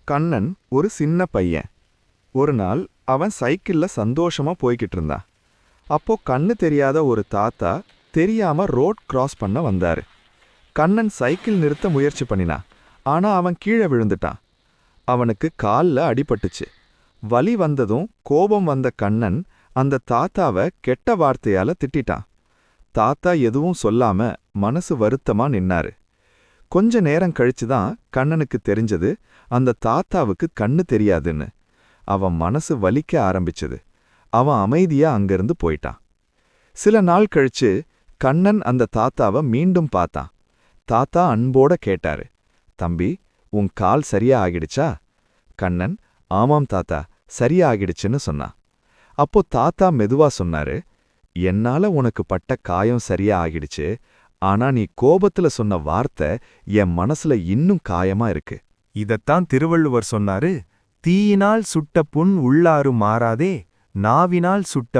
கண்ணன் ஒரு சின்ன பையன். ஒரு நாள் அவன் சைக்கிள்ல சந்தோஷமா போய்கிட்டு இருந்தான். அப்போ கண்ணு தெரியாத ஒரு தாத்தா தெரியாம ரோட் கிராஸ் பண்ண வந்தாரு. கண்ணன் சைக்கிள் நிறுத்த முயற்சி பண்ணினான். ஆனா அவன் கீழே விழுந்துட்டான். அவனுக்கு கால்ல அடிபட்டுச்சு. வலி வந்ததும் கோபம் வந்த கண்ணன் அந்த தாத்தாவை கெட்ட வார்த்தையால திட்டிட்டான். தாத்தா எதுவும் சொல்லாம மனசு வருத்தமா நின்னாரு. கொஞ்ச நேரம் கழிச்சுதான் கண்ணனுக்கு தெரிஞ்சது அந்த தாத்தாவுக்கு கண்ணு தெரியாதுன்னு. அவன் மனசு வலிக்க ஆரம்பிச்சது. அவன் அமைதியா அங்கிருந்து போயிட்டான். சில நாள் கழிச்சு கண்ணன் அந்த தாத்தாவை மீண்டும் பார்த்தான். தாத்தா அன்போட கேட்டாரு, தம்பி, உன் கால் சரியா ஆகிடுச்சா? கண்ணன், ஆமாம் தாத்தா, சரியா ஆகிடுச்சுன்னு சொன்னான். அப்போ தாத்தா மெதுவா சொன்னாரு, என்னால உனக்கு பட்ட காயம் சரியா ஆகிடுச்சு. ஆனா நீ கோபத்துல சொன்ன வார்த்தை என் மனசுல இன்னும் காயமா இருக்கு. இதத்தான் திருவள்ளுவர் சொன்னாரு, தீயினால் சுட்ட புண் உள்ளாறு மாறாதே, நாவினால் சுட்ட